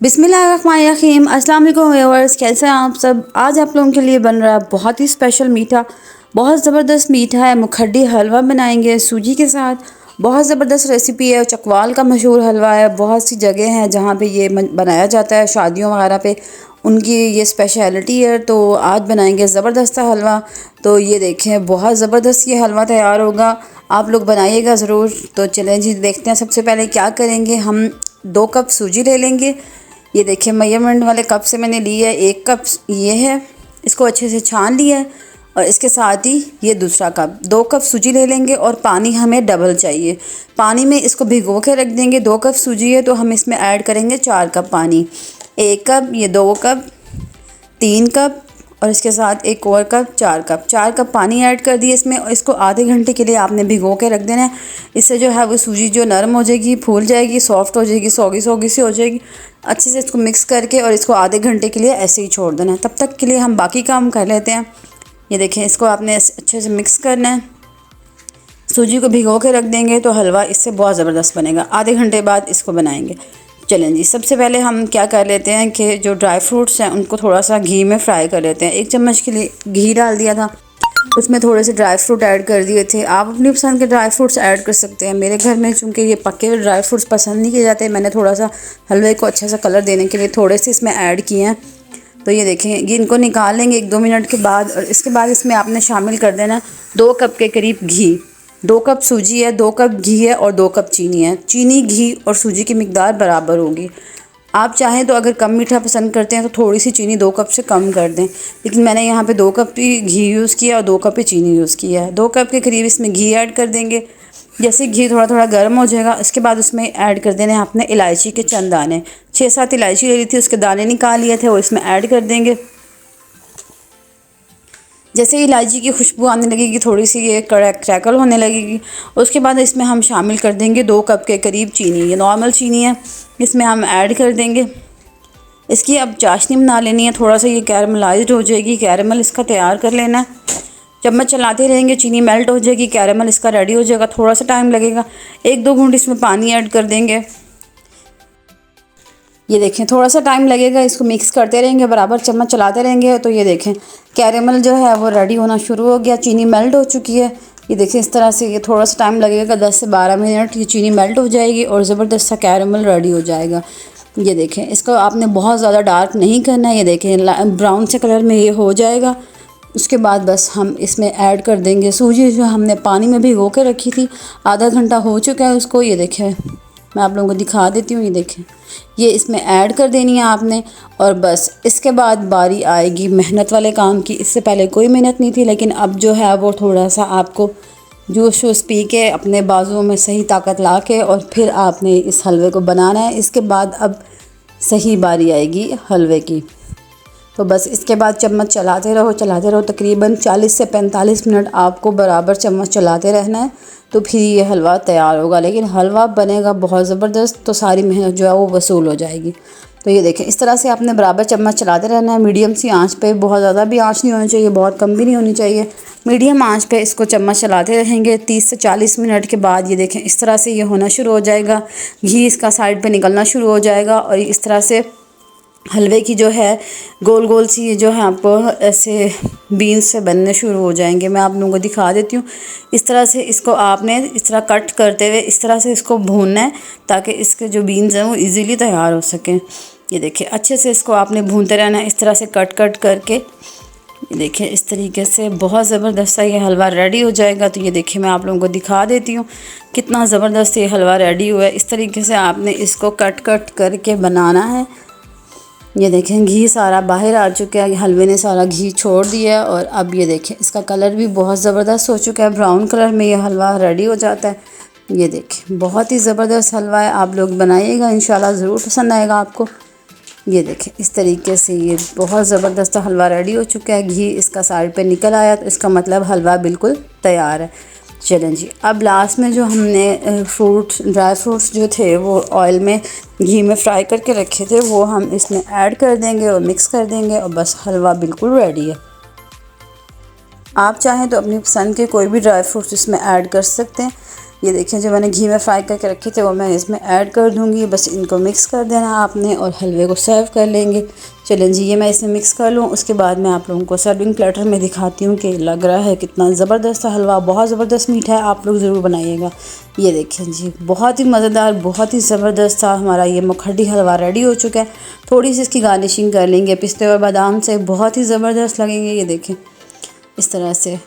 बिस्मिल्लाहिर्रहमानिर्रहीम। अस्सलाम वालेकुम व्यूअर्स, कैसे हैं आप सब। आज आप लोगों के लिए बन रहा है बहुत ही स्पेशल मीठा, बहुत ज़बरदस्त मीठा है। मुखड्डी हलवा बनाएंगे सूजी के साथ। बहुत ज़बरदस्त रेसिपी है। चकवाल का मशहूर हलवा है। बहुत सी जगह हैं जहाँ पे ये बनाया जाता है, शादियों वगैरह पे उनकी ये स्पेशलिटी है। तो आज बनाएंगे ज़बरदस्त हलवा। तो ये देखें, बहुत ज़बरदस्त ये हलवा तैयार होगा। आप लोग बनाइएगा ज़रूर। तो चलें जी, देखते हैं सबसे पहले क्या करेंगे। हम 2 कप सूजी ले लेंगे। ये देखिए, मेजरमेंट वाले कप से मैंने ली है। 1 कप ये है, इसको अच्छे से छान लिया है। और इसके साथ ही ये दूसरा कप, 2 कप सूजी ले लेंगे। और पानी हमें डबल चाहिए। पानी में इसको भिगो के रख देंगे। 2 कप सूजी है तो हम इसमें ऐड करेंगे 4 कप पानी। 1 कप, ये 2 कप, 3 कप और इसके साथ एक और कप, 4 कप पानी ऐड कर दिए इसमें। और इसको आधे घंटे के लिए आपने भिगो के रख देना है। इससे जो है वो सूजी जो नरम हो जाएगी, फूल जाएगी, सॉफ्ट हो जाएगी, सौगी सौगी सी हो जाएगी। अच्छे से इसको मिक्स करके और इसको आधे घंटे के लिए ऐसे ही छोड़ देना है। तब तक के लिए हम बाकी काम कर लेते हैं। ये देखें, इसको आपने अच्छे से मिक्स करना है। सूजी को भिगो के रख देंगे तो हलवा इससे बहुत ज़बरदस्त बनेगा। आधे घंटे बाद इसको बनाएंगे। चलें जी, सबसे पहले हम क्या कर लेते हैं कि जो ड्राई फ्रूट्स हैं उनको थोड़ा सा घी में फ्राई कर लेते हैं। 1 चम्मच के लिए घी डाल दिया था, उसमें थोड़े से ड्राई फ्रूट ऐड कर दिए थे। आप अपनी पसंद के ड्राई फ्रूट्स ऐड कर सकते हैं। मेरे घर में चूँकि ये पके हुए ड्राई फ्रूट्स पसंद नहीं किए जाते, मैंने थोड़ा सा हलवे को अच्छा सा कलर देने के लिए थोड़े से इसमें ऐड किए हैं। तो ये देखें, ये इनको निकाल लेंगे 1-2 मिनट के बाद। और इसके बाद इसमें आपने शामिल कर देना 2 कप के करीब घी। 2 कप सूजी है, 2 कप घी है और 2 कप चीनी है। चीनी, घी और सूजी की मिकदार बराबर होगी। आप चाहें तो अगर कम मीठा पसंद करते हैं तो थोड़ी सी चीनी 2 कप से कम कर दें। लेकिन मैंने यहाँ पे 2 कप ही घी यूज़ किया और 2 कप ही चीनी यूज़ किया है। 2 कप के करीब इसमें घी ऐड कर देंगे। जैसे घी थोड़ा थोड़ा गर्म हो जाएगा, इसके बाद उसमें ऐड कर देने आपने इलायची के चंद दाने। 6-7 इलायची ले ली थी, उसके दाने निकाल लिए थे, वो इसमें ऐड कर देंगे। जैसे इलायची की खुशबू आने लगेगी, थोड़ी सी ये क्रैकल होने लगेगी, उसके बाद इसमें हम शामिल कर देंगे 2 कप के करीब चीनी। ये नॉर्मल चीनी है, इसमें हम ऐड कर देंगे। इसकी अब चाशनी बना लेनी है। थोड़ा सा ये कैरमलाइज्ड हो जाएगी, कैरमल इसका तैयार कर लेना है। चम्मच चलाते रहेंगे, चीनी मेल्ट हो जाएगी, कैरमल इसका रेडी हो जाएगा। थोड़ा सा टाइम लगेगा। 1-2 घूंट इसमें पानी ऐड कर देंगे। ये देखें, थोड़ा सा टाइम लगेगा, इसको मिक्स करते रहेंगे, बराबर चम्मच चलाते रहेंगे। तो ये देखें, कैरेमल जो है वो रेडी होना शुरू हो गया, चीनी मेल्ट हो चुकी है। ये देखें, इस तरह से ये थोड़ा सा टाइम लगेगा, 10 से 12 मिनट। ये चीनी मेल्ट हो जाएगी और ज़बरदस्त सा कैरेमल रेडी हो जाएगा। ये देखें, इसको आपने बहुत ज़्यादा डार्क नहीं करना है। ये देखें, ब्राउन से कलर में ये हो जाएगा। उसके बाद बस हम इसमें ऐड कर देंगे सूजी जो हमने पानी में भिगो के रखी थी। आधा घंटा हो चुका है उसको। ये देखें, मैं आप लोगों को दिखा देती हूँ। ये देखें, ये इसमें ऐड कर देनी है आपने। और बस इसके बाद बारी आएगी मेहनत वाले काम की। इससे पहले कोई मेहनत नहीं थी, लेकिन अब जो है वो थोड़ा सा आपको जूस वूस पी के अपने बाजुओं में सही ताकत ला के और फिर आपने इस हलवे को बनाना है। इसके बाद अब सही बारी आएगी हलवे की। तो बस इसके बाद चम्मच चलाते रहो। तकरीबन 40 से 45 मिनट आपको बराबर चम्मच चलाते रहना है, तो फिर ये हलवा तैयार होगा। लेकिन हलवा बनेगा बहुत ज़बरदस्त, तो सारी मेहनत जो है वो वसूल हो जाएगी। तो ये देखें, इस तरह से आपने बराबर चम्मच चलाते रहना है, मीडियम सी आंच पे। बहुत ज़्यादा भी आंच नहीं होनी चाहिए, बहुत कम भी नहीं होनी चाहिए। मीडियम आंच पे इसको चम्मच चलाते रहेंगे। 30 से 40 मिनट के बाद ये देखें, इस तरह से ये होना शुरू हो जाएगा। घी इसका साइड पे निकलना शुरू हो जाएगा और इस तरह से हलवे की जो है गोल गोल सी जो है आपको ऐसे बीन्स से बनने शुरू हो जाएंगे। मैं आप लोगों को दिखा देती हूँ। इस तरह से इसको आपने इस तरह कट करते हुए इस तरह से इसको भूनना है, ताकि इसके जो बीन्स हैं वो इजीली तैयार हो सकें। ये देखिए, अच्छे से इसको आपने भूनते रहना है, इस तरह से कट करके। ये देखिए, इस तरीके से बहुत ज़बरदस्त सा ये हलवा रेडी हो जाएगा। तो ये देखिए, मैं आप लोगों को दिखा देती हूँ कितना ज़बरदस्त ये हलवा रेडी हुआ है। इस तरीके से आपने इसको कट करके बनाना है। ये देखें, घी सारा बाहर आ चुका है, हलवे ने सारा घी छोड़ दिया है। और अब ये देखें, इसका कलर भी बहुत ज़बरदस्त हो चुका है, ब्राउन कलर में ये हलवा रेडी हो जाता है। ये देखें, बहुत ही ज़बरदस्त हलवा है। आप लोग बनाइएगा, इंशाल्लाह ज़रूर पसंद आएगा आपको। ये देखें, इस तरीके से ये बहुत ज़बरदस्त हलवा रेडी हो चुका है। घी इसका साइड पे निकल आया, तो इसका मतलब हलवा बिल्कुल तैयार है। चलें जी, अब लास्ट में जो हमने ड्राई फ्रूट्स जो थे वो ऑयल में घी में फ्राई करके रखे थे, वो हम इसमें ऐड कर देंगे और मिक्स कर देंगे। और बस हलवा बिल्कुल रेडी है। आप चाहें तो अपनी पसंद के कोई भी ड्राई फ्रूट्स इसमें ऐड कर सकते हैं। ये देखिए जो मैंने घी में फ्राई करके रखे थे वो मैं इसमें ऐड कर दूँगी। बस इनको मिक्स कर देना आपने और हलवे को सर्व कर लेंगे। चलें जी, ये मैं इसमें मिक्स कर लूँ, उसके बाद मैं आप लोगों को सर्विंग प्लेटर में दिखाती हूँ कि लग रहा है कितना ज़बरदस्त हलवा, बहुत ज़बरदस्त मीठा है, आप लोग ज़रूर बनाइएगा। ये देखें जी, बहुत ही मज़ेदार, बहुत ही ज़बरदस्त सा हमारा ये मुखर्डी हलवा रेडी हो चुका है। थोड़ी सी इसकी गार्निशिंग कर लेंगे पिस्ते और बादाम से, बहुत ही ज़बरदस्त लगेंगे। ये देखें इस तरह से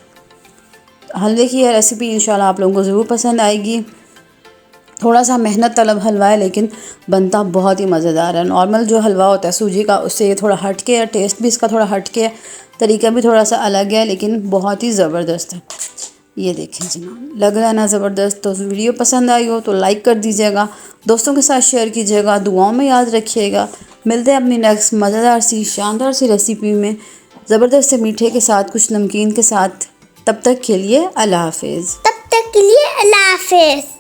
हलवे की यह रेसिपी इंशाल्लाह आप लोगों को ज़रूर पसंद आएगी। थोड़ा सा मेहनत तलब हलवा है लेकिन बनता बहुत ही मज़ेदार है। नॉर्मल जो हलवा होता है सूजी का उससे ये थोड़ा हट के है, टेस्ट भी इसका थोड़ा हट के है, तरीका भी थोड़ा सा अलग है लेकिन बहुत ही ज़बरदस्त है। ये देखें जनाब, लग रहा है ना ज़बरदस्त। तो वीडियो पसंद आई हो तो लाइक कर दीजिएगा, दोस्तों के साथ शेयर कीजिएगा, दुआओं में याद रखिएगा। मिलते हैं अपनी नेक्स्ट मज़ेदार सी शानदार सी रेसिपी में, ज़बरदस्त से मीठे के साथ, कुछ नमकीन के साथ। तब तक के लिए अल्लाह हाफिज़। तब तक के लिए अल्लाह हाफिज़।